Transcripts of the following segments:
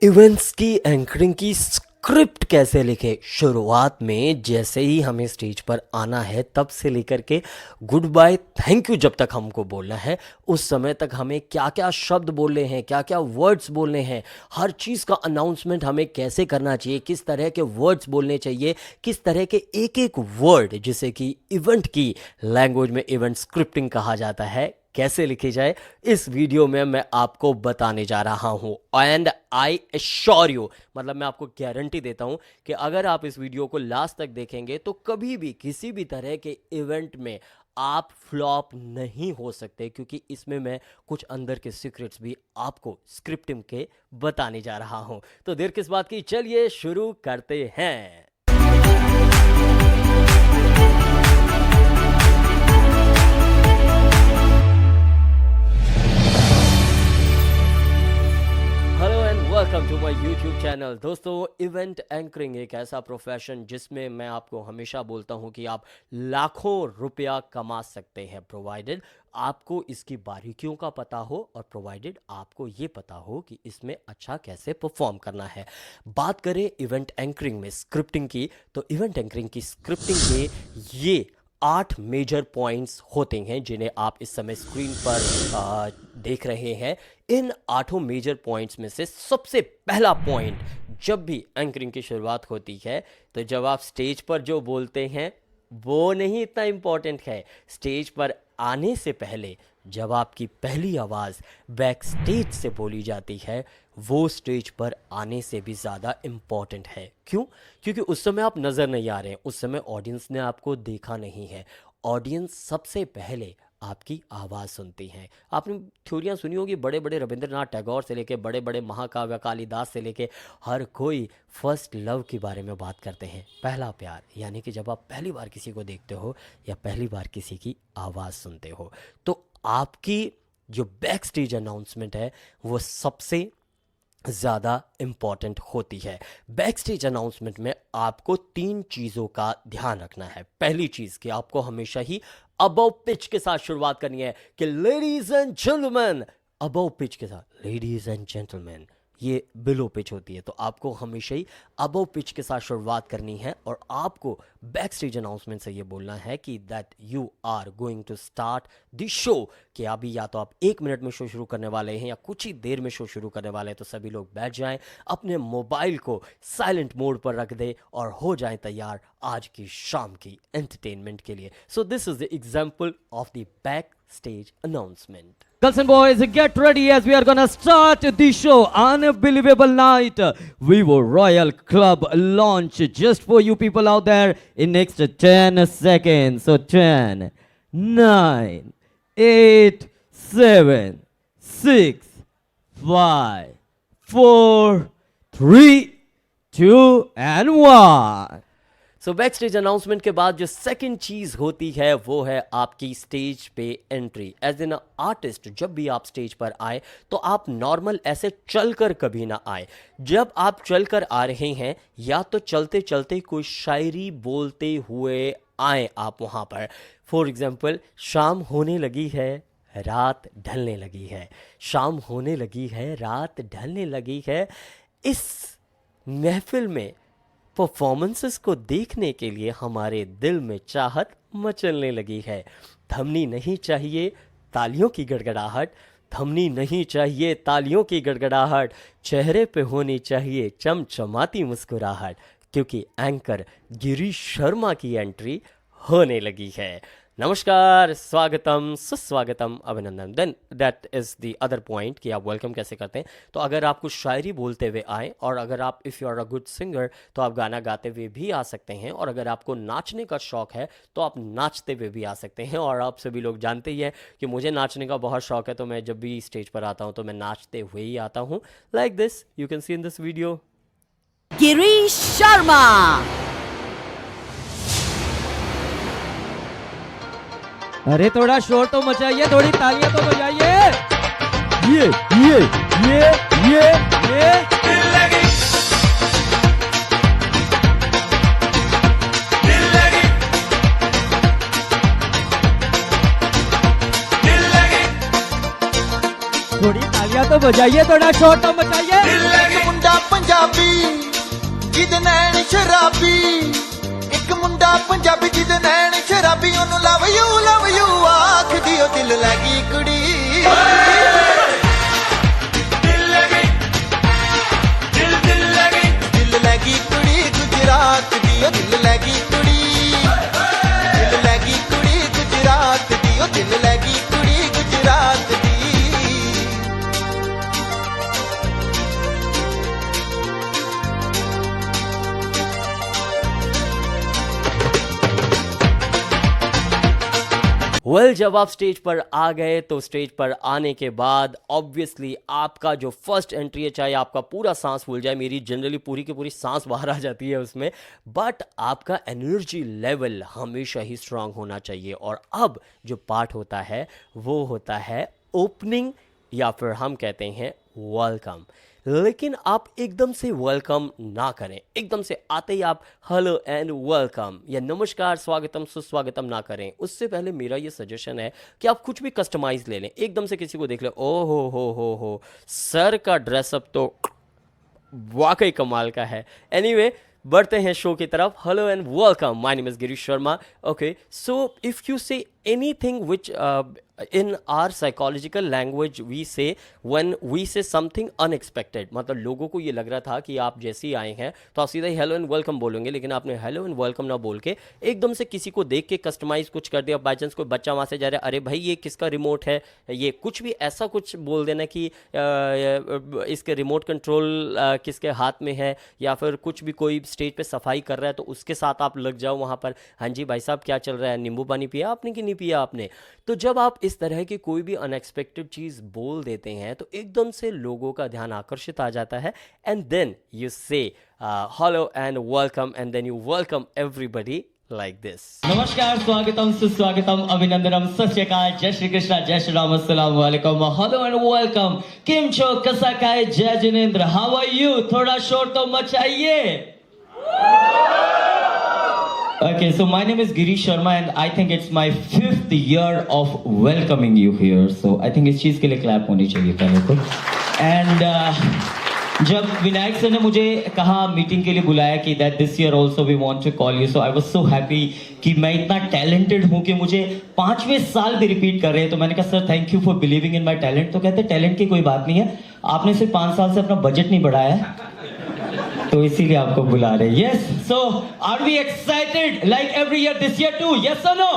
Events की anchoring की script कैसे लिखे। शुरुआत में जैसे ही हमें स्टेज पर आना है तब से लेकर के गुड बाय थैंक यू जब तक हमको बोलना है उस समय तक हमें क्या क्या शब्द बोलने हैं, क्या क्या वर्ड्स बोलने हैं, हर चीज़ का अनाउंसमेंट हमें कैसे करना चाहिए, किस तरह के वर्ड्स बोलने चाहिए, किस तरह के एक एक वर्ड जिसे कि इवेंट की लैंग्वेज में इवेंट स्क्रिप्टिंग कहा जाता है कैसे लिखी जाए, इस वीडियो में मैं आपको बताने जा रहा हूं। एंड आई एश्योर यू, मतलब मैं आपको गारंटी देता हूं कि अगर आप इस वीडियो को लास्ट तक देखेंगे तो कभी भी किसी भी तरह के इवेंट में आप फ्लॉप नहीं हो सकते, क्योंकि इसमें मैं कुछ अंदर के सीक्रेट्स भी आपको स्क्रिप्टिंग के बताने जा रहा हूं। तो देर किस बात की, चलिए शुरू करते हैं। Welcome to my YouTube channel. दोस्तों, इवेंट एंकरिंग एक ऐसा प्रोफेशन जिसमें मैं आपको हमेशा बोलता हूं कि आप लाखों रुपया कमा सकते हैं, प्रोवाइडेड आपको इसकी बारीकियों का पता हो और प्रोवाइडेड आपको ये पता हो कि इसमें अच्छा कैसे परफॉर्म करना है। बात करें इवेंट एंकरिंग में स्क्रिप्टिंग की, तो इवेंट एंकरिंग की स्क्रिप्टिंग के ये 8 मेजर पॉइंट्स होते हैं जिन्हें आप इस समय स्क्रीन पर देख रहे हैं। इन 8 मेजर पॉइंट्स में से सबसे पहला पॉइंट, जब भी एंकरिंग की शुरुआत होती है तो जब आप स्टेज पर जो बोलते हैं वो नहीं इतना इम्पॉर्टेंट है। स्टेज पर आने से पहले जब आपकी पहली आवाज़ बैक स्टेज से बोली जाती है वो स्टेज पर आने से भी ज़्यादा इम्पॉर्टेंट है। क्यों? क्योंकि उस समय आप नज़र नहीं आ रहे हैं, उस समय ऑडियंस ने आपको देखा नहीं है। ऑडियंस सबसे पहले आपकी आवाज़ सुनती हैं। आपने थ्योरियाँ सुनी होगी, बड़े बड़े रविंद्रनाथ टैगोर से लेके बड़े बड़े महाकाव्य कालिदास से लेके हर कोई फर्स्ट लव के बारे में बात करते हैं। पहला प्यार, यानी कि जब आप पहली बार किसी को देखते हो या पहली बार किसी की आवाज़ सुनते हो तो आपकी जो बैक स्टेज अनाउंसमेंट है वो सबसे ज़्यादा इम्पॉर्टेंट होती है। बैक स्टेज अनाउंसमेंट में आपको 3 चीज़ों का ध्यान रखना है। पहली चीज़ कि आपको हमेशा ही अबव पिच के साथ शुरुआत करनी है कि ladies and gentleman, above pitch के साथ लेडीज एंड जेंटलमैन, ये बिलो पिच होती है, तो आपको हमेशा ही अबव पिच के साथ शुरुआत करनी है और आपको बैक स्टेज अनाउंसमेंट से ये बोलना है कि that you are going to start the show, कि अभी या तो आप 1 मिनट में शो शुरू करने वाले हैं या कुछ ही देर में शो शुरू करने वाले हैं। तो सभी लोग बैठ जाएं, अपने मोबाइल को साइलेंट मोड पर रख दें और हो जाएं तैयार आज की शाम की एंटरटेनमेंट के लिए। So this is the example of the back stage announcement. Girls and boys, get ready as we are gonna start the show. Unbelievable night. Vivo Royal Club launch just for you people out there in next 10 seconds. So 10, 9, 8, 7, 6, 5, 4, 3, 2 and 1. So back stage announcement के बाद जो second चीज़ होती है वो है आपकी stage पे entry. As an artist जब भी आप स्टेज पर आए तो आप नॉर्मल ऐसे चलकर कभी ना आए। जब आप चलकर आ रहे हैं या तो चलते चलते कोई शायरी बोलते हुए आए आप वहाँ पर। फॉर एग्जाम्पल, शाम होने लगी है, रात ढलने लगी है, शाम होने लगी है, रात ढलने लगी है। इस महफिल में परफॉर्मेंसेस को देखने के लिए हमारे दिल में चाहत मचलने लगी है। थमनी नहीं चाहिए तालियों की गड़गड़ाहट, थमनी नहीं चाहिए तालियों की गड़गड़ाहट, चेहरे पे होनी चाहिए चमचमाती मुस्कुराहट, क्योंकि एंकर गिरीश शर्मा की एंट्री होने लगी है। नमस्कार, स्वागतम, सुस्वागतम, अभिनंदन। Then that is the other point कि आप वेलकम कैसे करते हैं। तो अगर आप कुछ शायरी बोलते हुए आएँ और अगर आप if you are a good singer तो आप गाना गाते हुए भी आ सकते हैं, और अगर आपको नाचने का शौक़ है तो आप नाचते हुए भी आ सकते हैं। और आप सभी लोग जानते ही हैं कि मुझे नाचने का बहुत शौक़ है, तो मैं जब भी स्टेज पर आता हूँ तो मैं नाचते हुए ही आता हूँ। Like this you can see in this video. Girish Sharma. अरे थोड़ा शोर तो मचाइए, थोड़ी तालियां तो बजाइए। ये थोड़ी तालियां तो बजाइए, थोड़ा शोर तो मचाइए। दिल लगी मुंडा ਜਿਹਦੇ ਨੈਣ ਸ਼ਰਾਬੀ ਇੱਕ ਮੁੰਡਾ ਪੰਜਾਬੀ ਜਿਹਦੇ ਨੈਣ ਸ਼ਰਾਬੀ ਉਹਨੂੰ ਲਵ ਯੂ ਆਖਦੀ ਉਹ ਦਿਲ ਲੈ ਗਈ ਕੁੜੀ ਦਿਲ ਲੈ ਗਈ ਕੁੜੀ ਗੁਜਰਾਤ ਦੀ ਉਹ ਦਿਲ ਲੈ ਗਈ ਕੁੜੀ ਦਿਲ ਲੈ ਗਈ ਕੁੜੀ ਗੁਜਰਾਤ ਦੀ ਉਹ ਦਿਲ ਲੈ ਗਈ ਕੁੜੀ ਗੁਜਰਾਤ ਦੀ वेल जब आप स्टेज पर आ गए तो स्टेज पर आने के बाद ऑब्वियसली आपका जो फर्स्ट एंट्री है, चाहे आपका पूरा सांस फूल जाए, मेरी जनरली पूरी की पूरी सांस बाहर आ जाती है उसमें, बट आपका एनर्जी लेवल हमेशा ही स्ट्रांग होना चाहिए। और अब जो पार्ट होता है वो होता है ओपनिंग, या फिर हम कहते हैं वेलकम। लेकिन आप एकदम से वेलकम ना करें, एकदम से आते ही आप हेलो एंड वेलकम या नमस्कार स्वागतम सुस्वागतम ना करें। उससे पहले मेरा ये सजेशन है कि आप कुछ भी कस्टमाइज ले लें। एकदम से किसी को देख लें, ओ हो सर का ड्रेसअप तो वाकई कमाल का है। एनीवे, बढ़ते हैं शो की तरफ। Hello and welcome, my name is Girish Sharma. Okay, so if you से anything which in our psychological language we say when we say something unexpected, मतलब लोगों को ये लग रहा था कि आप जैसे ही आए हैं तो आप सीधा ही हेलो एंड वेलकम बोलेंगे, लेकिन आपने हेलो एंड वेलकम ना बोल के एकदम से किसी को देख के कस्टमाइज कुछ कर दिया। बाई चांस कोई बच्चा वहाँ से जा रहा है, अरे भाई ये किसका रिमोट है, ये कुछ भी ऐसा कुछ बोल देना कि इसके रिमोट कंट्रोल किसके हाथ में है, या फिर कुछ भी कोई स्टेज पे सफाई कर रहा है तो उसके साथ आप लग जाओ वहाँ पर, हाँ जी भाई साहब क्या चल रहा है, नींबू पानी पिया आपने कि नहीं पिया आपने। तो जब आप इस तरह की कोई भी अनएक्सपेक्टेड चीज़ बोल देते हैं तो एकदम से लोगों का ध्यान आकर्षित आ जाता है, and then you say hello and welcome, and then you welcome everybody like this. नमस्कार, स्वागतम सुस्वागतम, अभिनंदनम, सत श्री अकाल, जय श्री कृष्णा, जय श्री राम, अस्सलाम वालेकुम, हेलो एंड वेलकम, किम छो, कसा काय, जय जिनेंद्र, हाउ आर यू, थोड़ा शोर तो मचाइए। Okay, so my name is Girish Sharma and I think it's my 5th year of welcoming you here. So I think इस चीज़ के लिए clap होनी चाहिए पहले तो। And जब विनायक सर ने मुझे कहा मीटिंग के लिए बुलाया कि that this year also we want to call you, so I was so happy कि मैं इतना talented हूँ कि मुझे 5वें साल भी रिपीट कर रहे हैं। तो मैंने कहा sir thank you for believing in my talent. तो कहते टैलेंट की कोई बात नहीं है, आपने सिर्फ 5 साल से अपना बजट नहीं बढ़ाया है तो इसीलिए आपको बुला रहे हैं। Yes, so are we excited like every year this year too, yes और नो?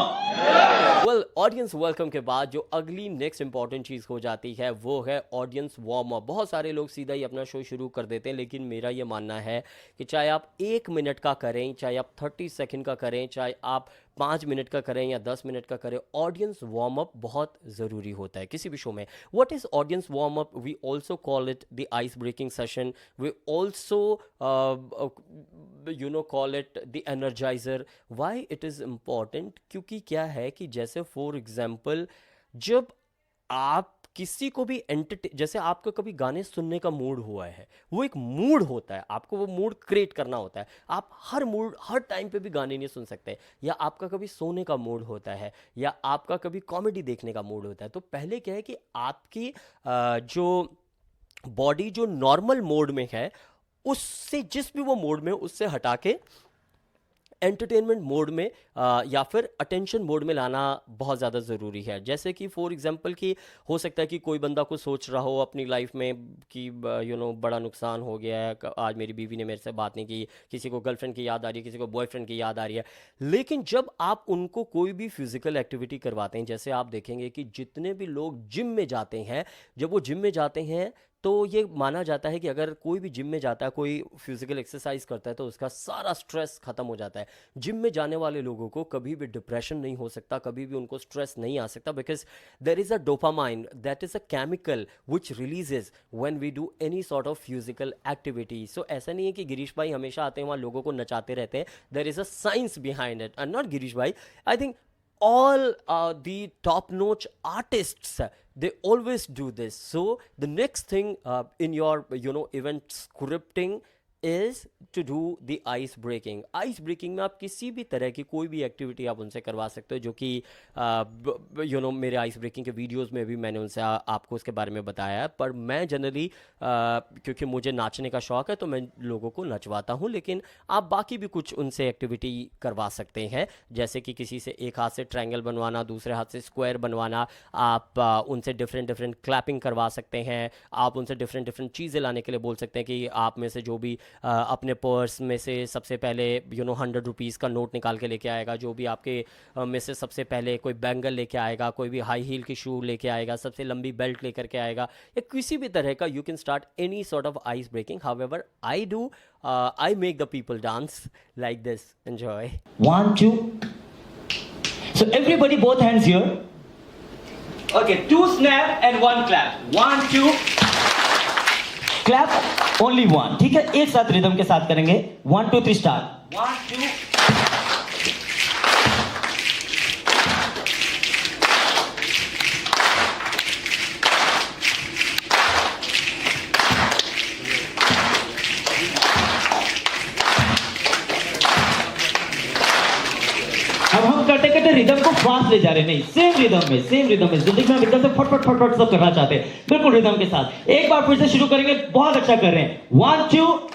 वेल, ऑडियंस वेलकम के बाद जो अगली नेक्स्ट इंपॉर्टेंट चीज़ हो जाती है वो है ऑडियंस वार्म अप। बहुत सारे लोग सीधा ही अपना शो शुरू कर देते हैं, लेकिन मेरा ये मानना है कि चाहे आप 1 मिनट का करें, चाहे आप 30 सेकंड का करें, चाहे आप 5 मिनट का करें या 10 मिनट का करें, ऑडियंस वार्म अप बहुत ज़रूरी होता है किसी भी शो में। What is audience warm up? We also call it the ice breaking session, we also call it the energiser. Why it is important? क्योंकि क्या है कि जैसे फॉर एग्जाम्पल जब आप किसी को भी जैसे आपका कभी गाने सुनने का मूड हुआ है, वो एक मूड होता है, आपको वो मूड क्रिएट करना होता है। आप हर टाइम पे भी गाने नहीं सुन सकते। या आपका कभी सोने का मूड होता है, या आपका कभी कॉमेडी देखने का मूड होता है। तो पहले क्या है कि आपकी जो बॉडी जो नॉर्मल मोड में है उससे, जिस भी वो मोड में, उससे हटा के एंटरटेनमेंट मोड में या फिर अटेंशन मोड में लाना बहुत ज़्यादा ज़रूरी है। जैसे कि फॉर एग्जांपल कि हो सकता है कि कोई बंदा कुछ सोच रहा हो अपनी लाइफ में कि बड़ा नुकसान हो गया है, आज मेरी बीवी ने मेरे से बात नहीं की, किसी को गर्लफ्रेंड की याद आ रही है, किसी को बॉयफ्रेंड की याद आ रही है। लेकिन जब आप उनको कोई भी फिजिकल एक्टिविटी करवाते हैं, जैसे आप देखेंगे कि जितने भी लोग जिम में जाते हैं, जब वो जिम में जाते हैं तो ये माना जाता है कि अगर कोई भी जिम में जाता है, कोई फिजिकल एक्सरसाइज करता है, तो उसका सारा स्ट्रेस खत्म हो जाता है। जिम में जाने वाले लोगों को कभी भी डिप्रेशन नहीं हो सकता, कभी भी उनको स्ट्रेस नहीं आ सकता, because there is a dopamine, that is a chemical which releases when we do any sort of physical activity. So ऐसा नहीं है कि गिरीश भाई हमेशा आते हैं वहाँ लोगों को नचाते रहते हैं। There is a science behind it, and not Girish bhai, I think all the top notch artists, they always do this. So the next thing in your event scripting is to do the ice breaking. Ice breaking में आप किसी भी तरह की कोई भी activity आप उनसे करवा सकते हो, जो कि मेरे आइस ब्रेकिंग के वीडियोस में भी मैंने उनसे आपको उसके बारे में बताया है। पर मैं जनरली क्योंकि मुझे नाचने का शौक़ है तो मैं लोगों को नचवाता हूँ, लेकिन आप बाकी भी कुछ उनसे एक्टिविटी करवा सकते हैं, जैसे कि किसी से एक हाथ से ट्रायंगल बनवाना, दूसरे हाथ से स्क्वायर बनवाना। आप उनसे डिफरेंट क्लैपिंग करवा सकते हैं। आप उनसे डिफरेंट चीज़ें लाने के लिए बोल सकते हैं कि आप में से जो भी अपने पर्स में से सबसे पहले 100 रुपीज़ का नोट निकाल के लेके आएगा, जो भी आपके में से सबसे पहले कोई बैंगल लेके आएगा, कोई भी हाई हील की शू लेके आएगा, सबसे लंबी बेल्ट लेकर के आएगा, या किसी भी तरह का you can start any sort of ice breaking. However I make the people dance like this. Enjoy. 1, 2. So everybody, both hands here. Okay, 2 snap and 1 clap. 1, 2. Clap, only 1. ठीक है, एक साथ रिदम के साथ करेंगे। 1, 2, 3 स्टार्ट। 1, 2. अब हम करते करते रिदम को फास्ट ले जा रहे, नहीं, सेम रिदम में जिंदगी में रिदम से फट सब करना चाहते हैं, बिल्कुल रिदम के साथ। एक बार फिर से शुरू करेंगे, बहुत अच्छा कर रहे हैं। 1, 2.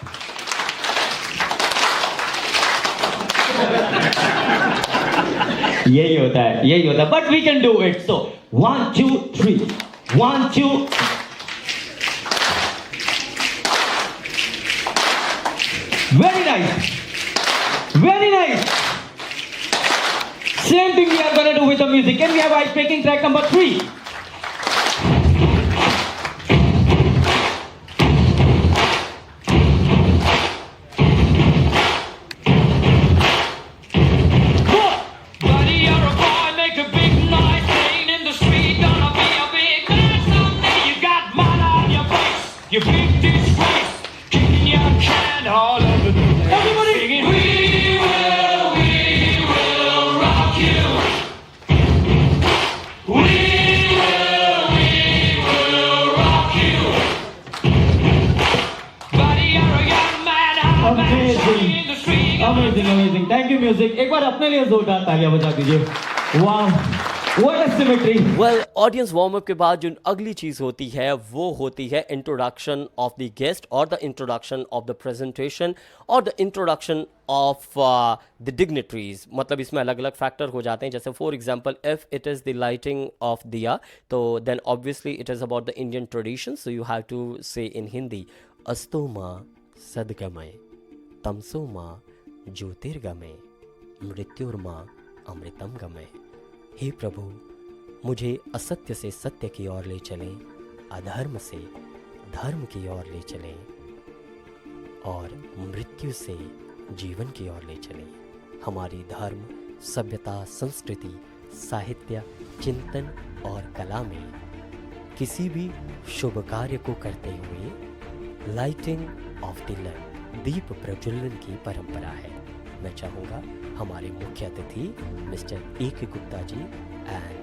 यही होता है, but we can do it. So 1, 2, 3. 1, 2. Very nice. Same thing we are going to do with the music. Can we have ice breaking track number 3? Buddy, you're a boy, make a big noise, playing in the street, gonna be a big man someday. You got mud on your face, you big disgrace, kicking your can all over the place. Everybody, singing, we will rock you. We will rock you. Buddy, you're a young man, I'm in the street. Amazing. Thank you, music. एक बार अपने लिए जोरदार तालियां बजा दीजिए। Wow. What a symmetry. Well, audience warm up के बाद जो अगली चीज़ होती है वो होती है इंट्रोडक्शन ऑफ द गेस्ट, और the introduction of the presentation, और the introduction of the dignitaries. मतलब इसमें अलग अलग फैक्टर हो जाते हैं, जैसे for example if it is the lighting of diya, तो then obviously it is about the Indian tradition, so you have to say in Hindi, अस्तो माँ सदगमय, तमसो माँ ज्योतिर्गमय, मृत्युर्मा अमृतम गमय। हे प्रभु, मुझे असत्य से सत्य की ओर ले चलें, अधर्म से धर्म की ओर ले चलें, और मृत्यु से जीवन की ओर ले चलें। हमारी धर्म, सभ्यता, संस्कृति, साहित्य, चिंतन और कला में किसी भी शुभ कार्य को करते हुए लाइटिंग ऑफ द लैम्प, दीप प्रज्वलन की परंपरा है। मैं चाहूँगा हमारे मुख्य अतिथि mister A.K. Gupta ji and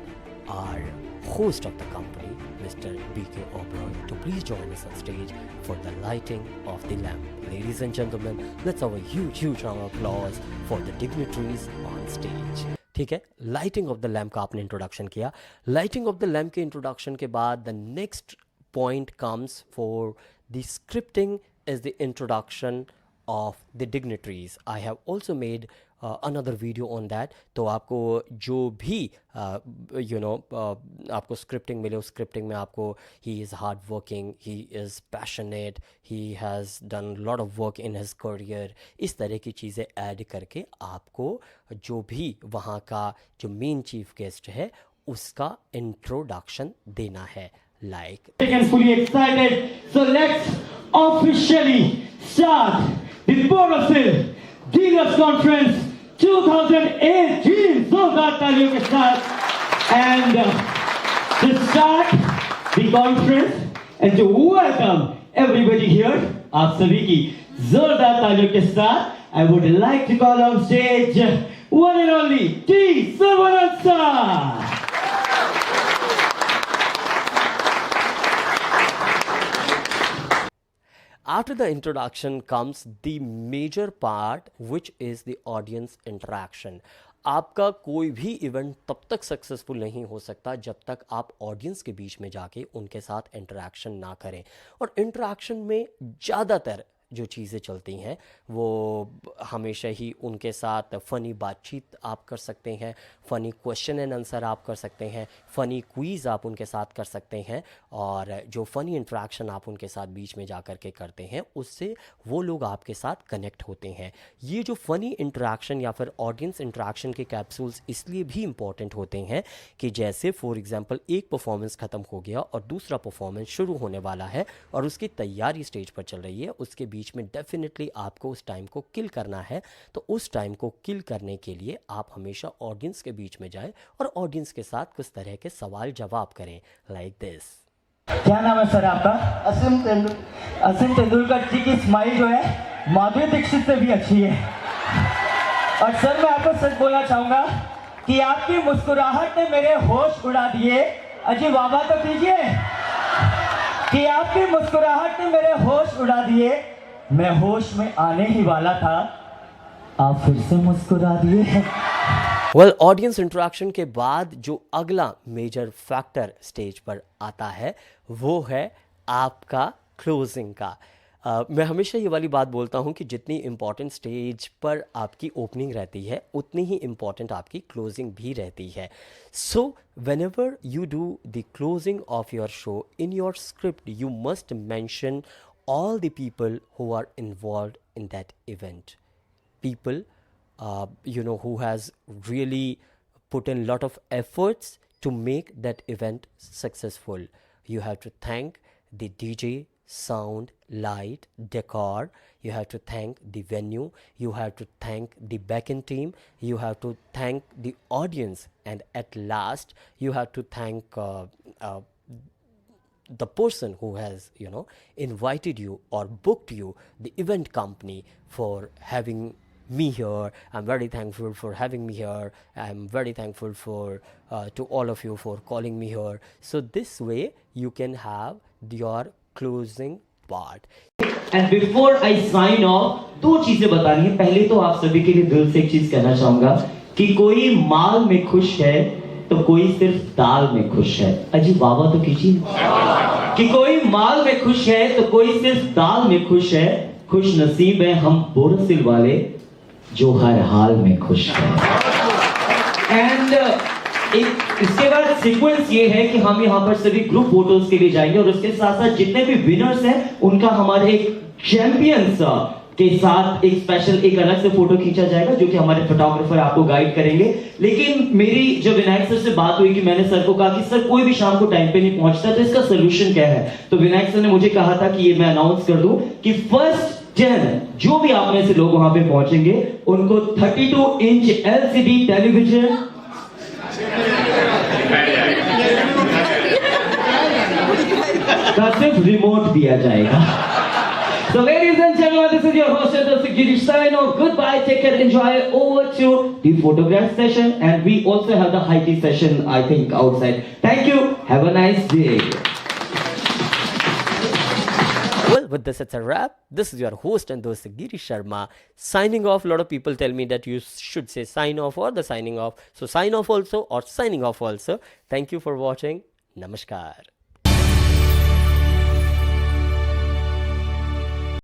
our host of the company, Mr. B.K. Oberoi, to please join us on stage for the lighting of the lamp. Ladies and gentlemen, let's have a huge round of applause for the dignitaries on stage. ठीक है, lighting of the lamp का आपने introduction किया। Lighting of the lamp के introduction के बाद the next point comes for the scripting is the introduction of the dignitaries. I have also made another video on that. तो आपको जो भी आपको स्क्रिप्टिंग मिले, उस स्क्रिप्टिंग में आपको he is hard working, he is passionate, he has done lot of work in his career, इस तरह की चीज़ें ऐड करके आपको जो भी वहाँ का जो मेन चीफ गेस्ट है उसका इंट्रोडक्शन देना है। Like And fully excited. So let's officially start the Borosil Dealers Conference 2018. जोरदार तालियों के साथ, and to start the conference and to welcome everybody here, आप सभी की जोरदार तालियों के साथ, I would like to call on stage one and only T. Saravanan sir. after the introduction comes the major part, which is the audience interaction. आपका कोई भी इवेंट तब तक सक्सेसफुल नहीं हो सकता जब तक आप ऑडियंस के बीच में जाके उनके साथ इंटरेक्शन ना करें। और इंटरेक्शन में ज़्यादातर जो चीज़ें चलती हैं वो हमेशा ही उनके साथ फ़नी बातचीत आप कर सकते हैं, फ़नी क्वेश्चन एंड आंसर आप कर सकते हैं, फ़नी क्विज़ आप उनके साथ कर सकते हैं, और जो फ़नी इंटरेक्शन आप उनके साथ बीच में जा कर के करते हैं उससे वो लोग आपके साथ कनेक्ट होते हैं। ये जो फ़नी इंटरेक्शन या फिर ऑडियंस इंटरेक्शन के कैप्सूल्स इसलिए भी इम्पॉर्टेंट होते हैं कि जैसे फॉर एग्ज़ाम्पल एक परफॉर्मेंस ख़त्म हो गया और दूसरा परफॉर्मेंस शुरू होने वाला है और उसकी तैयारी स्टेज पर चल रही है, उसके बीच में डेफिनेटली आपको उस टाइम को किल करना है। तो उस टाइम को किल करने के लिए आप हमेशा ऑडियंस के बीच में जाएं और ऑडियंस के साथ कुछ तरह के सवाल जवाब करें, लाइक दिस। क्या नाम है सर आपका? असीम तेंदुलकर जी की स्माइल जो है माधुरी दीक्षित से भी अच्छी है। और सर मैं आपको सच बोलना चाहूंगा कि आपकी मुस्कुराहट ने मेरे होश उड़ा दिए। अजी वाह वाह तो कीजिए कि आपकी मुस्कुराहट ने मेरे होश उड़ा दिए। मैं होश में आने ही वाला था, आप फिर से मुस्कुरा दिए। वेल, ऑडियंस इंटरेक्शन के बाद जो अगला मेजर फैक्टर स्टेज पर आता है वो है आपका क्लोजिंग का। मैं हमेशा ये वाली बात बोलता हूँ कि जितनी इम्पॉर्टेंट स्टेज पर आपकी ओपनिंग रहती है उतनी ही इम्पॉर्टेंट आपकी क्लोजिंग भी रहती है। सो whenever you do the closing of your show, in your script you must mention all the people who are involved in that event. People who has really put in lot of efforts to make that event successful. You have to thank the DJ, sound, light, decor. You have to thank the venue. You have to thank the backend team. You have to thank the audience, and at last you have to thank the person who has invited you or booked you, the event company, for having me here. I'm very thankful for having me here. I'm very thankful for to all of you for calling me here. So this way you can have your closing part. And before I sign off, दो चीजें बतानी है। पहले तो आप सभी के लिए दिल से एक चीज कहना चाहूंगा कि कोई माल में खुश है तो कोई सिर्फ दाल में खुश है। अजी वाह तो कीजिए कि कोई माल में खुश है तो कोई सिर्फ दाल में खुश है। खुश नसीब है हम बोरसिल वाले जो हर हाल में खुश है। एंड इसके बाद सीक्वेंस ये है कि हम यहाँ पर सभी ग्रुप फोटोज के लिए जाएंगे और उसके साथ साथ जितने भी विनर्स हैं उनका हमारे एक चैंपियंस के साथ एक स्पेशल एक अलग से फोटो खींचा जाएगा जो कि हमारे फोटोग्राफर आपको गाइड करेंगे। लेकिन मेरी जब विनायक सर से बात हुई कि मैंने सर को कहा कि सर कोई भी शाम को टाइम पे नहीं पहुंचता तो इसका सोल्यूशन क्या है, तो विनायक सर ने मुझे कहा था कि ये मैं अनाउंस कर दूं कि फर्स्ट 10 जो भी आप में से लोग वहां पे पहुंचेंगे उनको 32 इंच LCD टेलीविजन का सिर्फ रिमोट दिया जाएगा। So ladies and gentlemen, this is your host Dr. Girish sign off. Goodbye, take care, enjoy. Over to the photograph session, and we also have the high tea session, I think, outside. Thank you. Have a nice day. Well, with this it's a wrap. This is your host and host Girish Sharma signing off. A lot of people tell me that you should say sign off or the signing off. So sign off also or signing off also. Thank you for watching. Namaskar.